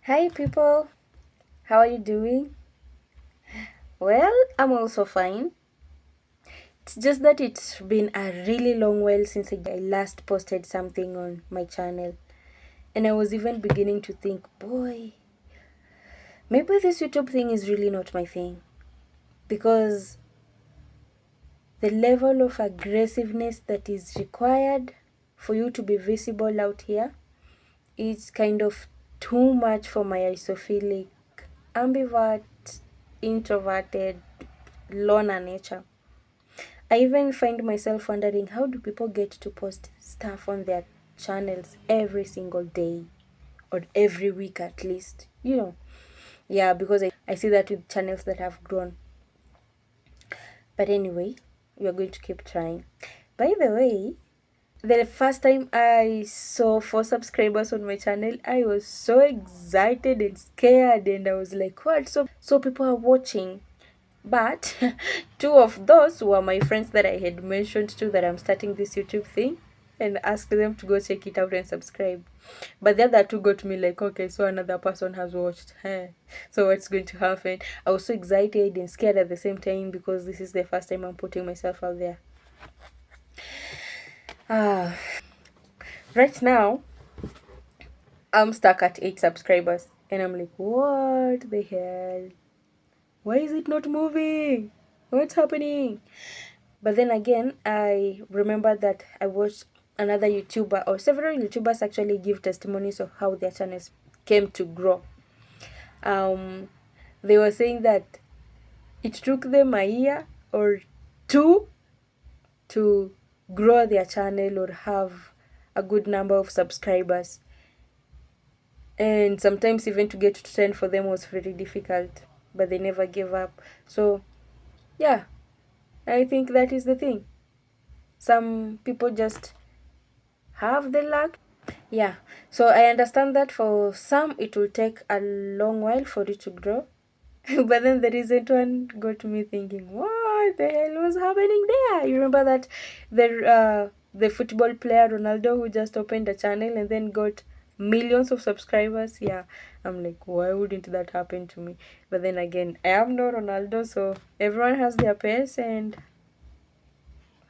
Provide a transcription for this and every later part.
Hi people, how are you doing? Well, I'm also fine. It's just that it's been a really long while since I last posted something on my channel. And I was even beginning to think, boy, maybe this YouTube thing is really not my thing. Because the level of aggressiveness that is required for you to be visible out here is kind of too much for my isophilic, ambivert, introverted, loner nature. I even find myself wondering, how do people get to post stuff on their channels every single day or every week at least? Yeah, because I see that with channels that have grown. But anyway, we are going to keep trying. By the way, the first time I saw 4 subscribers on my channel, I was so excited and scared, and I was like, what? So people are watching. But two of those were my friends that I had mentioned to that I'm starting this YouTube thing and asked them to go check it out and subscribe. But the other two got me like, okay, so another person has watched. Hey, so what's going to happen? I was so excited and scared at the same time because this is the first time I'm putting myself out there. Right now, I'm stuck at 8 subscribers. And I'm like, what the hell? Why is it not moving? What's happening? But then again, I remember that I watched another YouTuber, or several YouTubers actually give testimonies of how their channels came to grow. They were saying that it took them a year or two to grow their channel or have a good number of subscribers. And sometimes even to get to 10 for them was very difficult, but they never gave up. So, yeah, I think that is the thing. Some people just have the luck. Yeah, so I understand that for some it will take a long while for it to grow. But then the recent one got me thinking, what the hell was happening there? You remember that the football player Ronaldo who just opened a channel and then got millions of subscribers? Yeah, I'm like, why wouldn't that happen to me? But then again, I am no Ronaldo, so everyone has their pace and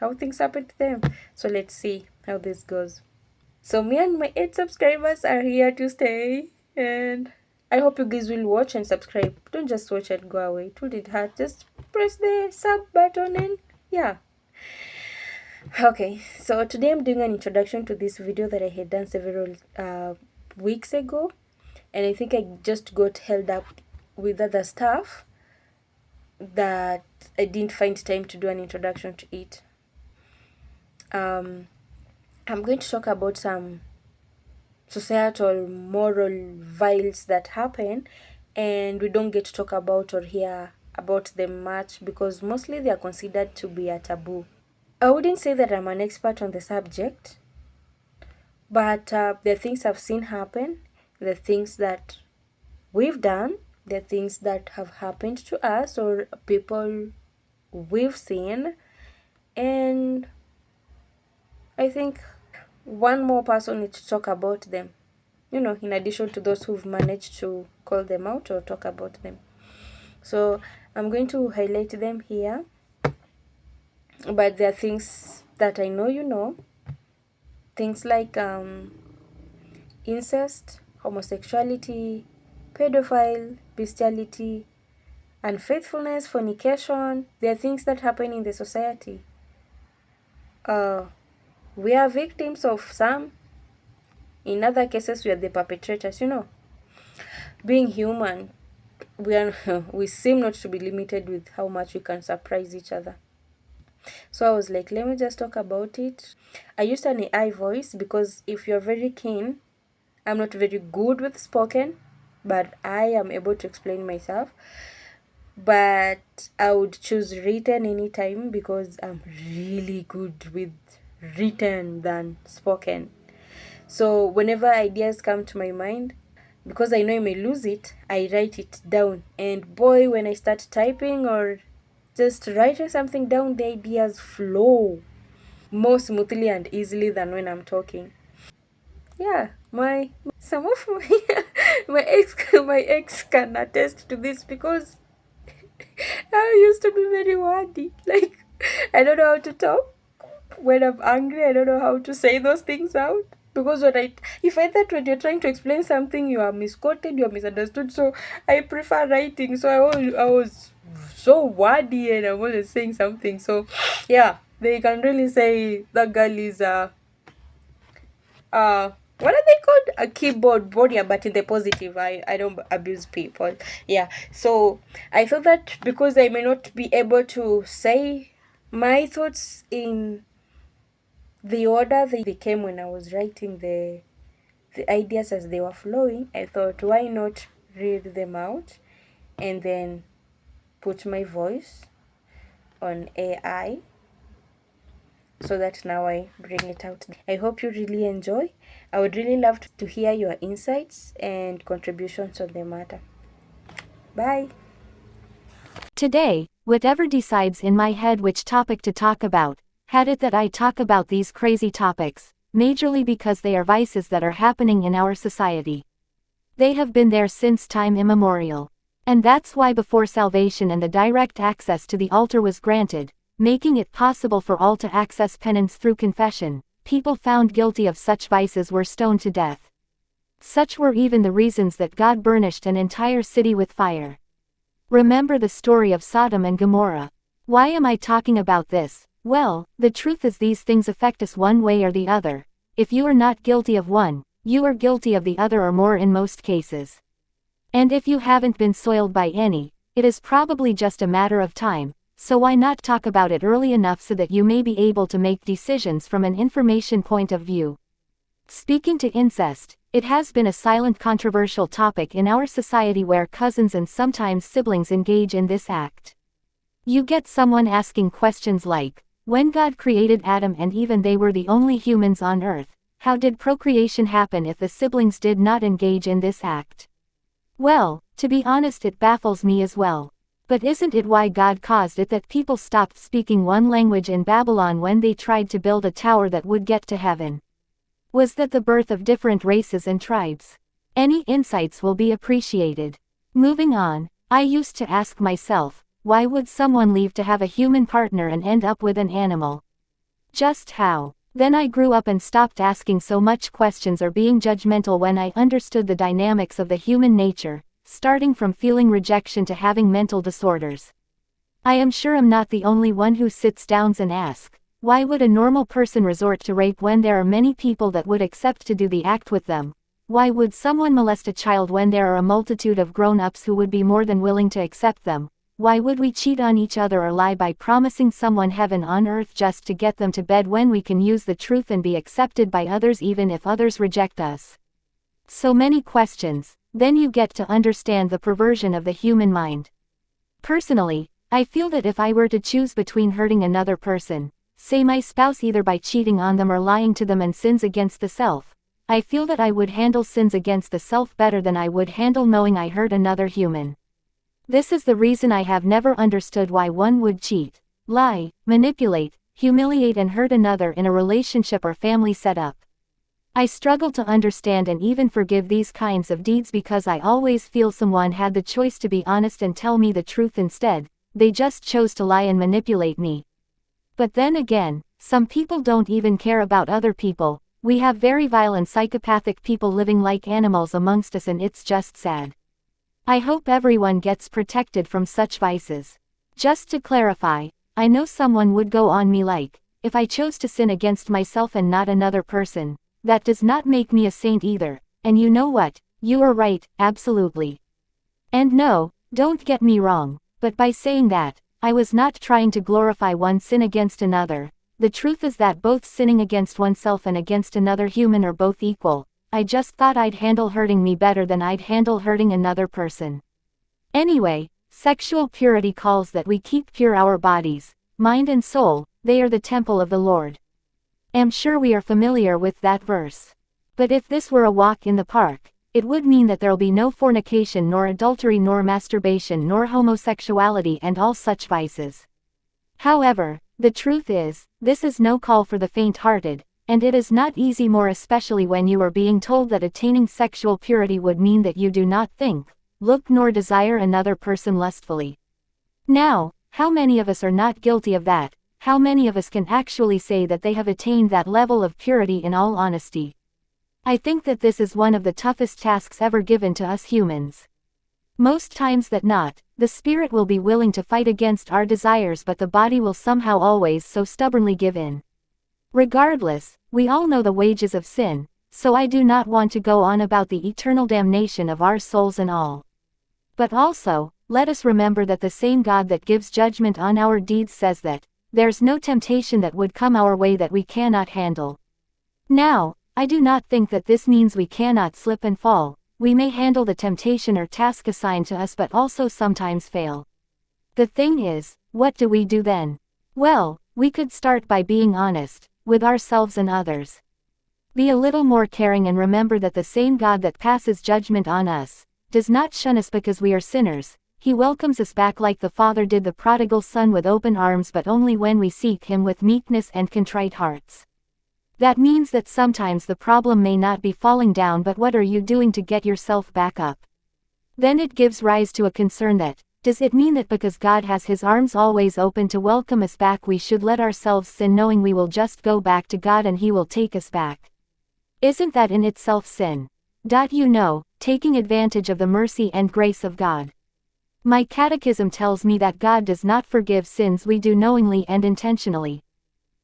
how things happen to them. So let's see how this goes. So me and my 8 subscribers are here to stay, and I hope you guys will watch and subscribe. Don't just watch and go away. It wouldn't hurt. Just press the sub button and yeah. Okay, so today I'm doing an introduction to this video that I had done several weeks ago, and I think I just got held up with other stuff that I didn't find time to do an introduction to it. I'm going to talk about some societal moral viles that happen and we don't get to talk about or hear about them much because mostly they are considered to be a taboo. I wouldn't say that I'm an expert on the subject, but the things I've seen happen, the things that we've done, the things that have happened to us or people we've seen, and I think one more person needs to talk about them, in addition to those who've managed to call them out or talk about them. So I'm going to highlight them here, but there are things that I know things like incest, homosexuality, pedophile, bestiality, unfaithfulness, fornication. There are things that happen in the society. We are victims of some. In other cases, we are the perpetrators. Being human, we seem not to be limited with how much we can surprise each other. So I was like, let me just talk about it. I used an AI voice because if you're very keen, I'm not very good with spoken, but I am able to explain myself. But I would choose written anytime because I'm really good with written than spoken. So whenever ideas come to my mind, because I know I may lose it, I write it down. And boy, when I start typing or just writing something down, the ideas flow more smoothly and easily than when I'm talking. Yeah, My some of my my ex can attest to this because I used to be very wordy. Like I don't know how to talk when I'm angry. I don't know how to say those things out. Because if I thought when you're trying to explain something, you are misquoted, you are misunderstood. So I prefer writing. So I was so wordy and I'm always saying something. So yeah, they can really say that girl is what are they called, a keyboard warrior, but in the positive. I don't abuse people. Yeah, so I thought that because I may not be able to say my thoughts in the order they came when I was writing the ideas as they were flowing, I thought why not read them out and then put my voice on AI so that now I bring it out. I hope you really enjoy. I would really love to hear your insights and contributions on the matter. Bye. Today, whatever decides in my head which topic to talk about, had it that I talk about these crazy topics, majorly because they are vices that are happening in our society. They have been there since time immemorial. And that's why before salvation and the direct access to the altar was granted, making it possible for all to access penance through confession, people found guilty of such vices were stoned to death. Such were even the reasons that God burnished an entire city with fire. Remember the story of Sodom and Gomorrah. Why am I talking about this? Well, the truth is these things affect us one way or the other. If you are not guilty of one, you are guilty of the other or more in most cases. And if you haven't been soiled by any, it is probably just a matter of time, so why not talk about it early enough so that you may be able to make decisions from an information point of view. Speaking to incest, it has been a silent controversial topic in our society where cousins and sometimes siblings engage in this act. You get someone asking questions like, when God created Adam and Eve and they were the only humans on earth, how did procreation happen if the siblings did not engage in this act? Well, to be honest, it baffles me as well. But isn't it why God caused it that people stopped speaking one language in Babylon when they tried to build a tower that would get to heaven? Was that the birth of different races and tribes? Any insights will be appreciated. Moving on, I used to ask myself, why would someone leave to have a human partner and end up with an animal? Just how? Then I grew up and stopped asking so much questions or being judgmental when I understood the dynamics of the human nature, starting from feeling rejection to having mental disorders. I am sure I'm not the only one who sits down and asks, why would a normal person resort to rape when there are many people that would accept to do the act with them? Why would someone molest a child when there are a multitude of grown-ups who would be more than willing to accept them? Why would we cheat on each other or lie by promising someone heaven on earth just to get them to bed when we can use the truth and be accepted by others even if others reject us? So many questions, then you get to understand the perversion of the human mind. Personally, I feel that if I were to choose between hurting another person, say my spouse, either by cheating on them or lying to them, and sins against the self, I feel that I would handle sins against the self better than I would handle knowing I hurt another human. This is the reason I have never understood why one would cheat, lie, manipulate, humiliate and hurt another in a relationship or family setup. I struggle to understand and even forgive these kinds of deeds because I always feel someone had the choice to be honest and tell me the truth instead, they just chose to lie and manipulate me. But then again, some people don't even care about other people. We have very vile and psychopathic people living like animals amongst us, and it's just sad. I hope everyone gets protected from such vices. Just to clarify, I know someone would go on me like, if I chose to sin against myself and not another person, that does not make me a saint either, and you know what, you are right, absolutely. And no, don't get me wrong, but by saying that, I was not trying to glorify one sin against another. The truth is that both sinning against oneself and against another human are both equal. I just thought I'd handle hurting me better than I'd handle hurting another person. Anyway, sexual purity calls that we keep pure our bodies, mind and soul, they are the temple of the Lord. I'm sure we are familiar with that verse. But if this were a walk in the park, it would mean that there'll be no fornication nor adultery nor masturbation nor homosexuality and all such vices. However, the truth is, this is no call for the faint-hearted, and it is not easy, more especially when you are being told that attaining sexual purity would mean that you do not think, look nor desire another person lustfully. Now, how many of us are not guilty of that? How many of us can actually say that they have attained that level of purity in all honesty? I think that this is one of the toughest tasks ever given to us humans. Most times that not, the spirit will be willing to fight against our desires, but the body will somehow always so stubbornly give in. Regardless, we all know the wages of sin, so I do not want to go on about the eternal damnation of our souls and all. But also, let us remember that the same God that gives judgment on our deeds says that there's no temptation that would come our way that we cannot handle. Now, I do not think that this means we cannot slip and fall. We may handle the temptation or task assigned to us, but also sometimes fail. The thing is, what do we do then? Well, we could start by being honest with ourselves and others. Be a little more caring and remember that the same God that passes judgment on us does not shun us because we are sinners. He welcomes us back like the Father did the prodigal son with open arms, but only when we seek Him with meekness and contrite hearts. That means that sometimes the problem may not be falling down, but what are you doing to get yourself back up? Then it gives rise to a concern that, does it mean that because God has His arms always open to welcome us back, we should let ourselves sin knowing we will just go back to God and He will take us back? Isn't that in itself sin? Taking advantage of the mercy and grace of God. My catechism tells me that God does not forgive sins we do knowingly and intentionally.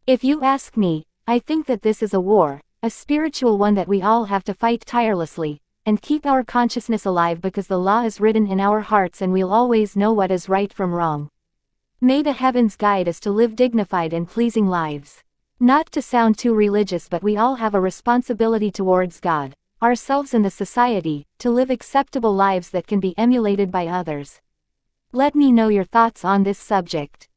If you ask me, I think that this is a war, a spiritual one that we all have to fight tirelessly, and keep our consciousness alive, because the law is written in our hearts and we'll always know what is right from wrong. May the heavens guide us to live dignified and pleasing lives. Not to sound too religious, but we all have a responsibility towards God, ourselves and the society, to live acceptable lives that can be emulated by others. Let me know your thoughts on this subject.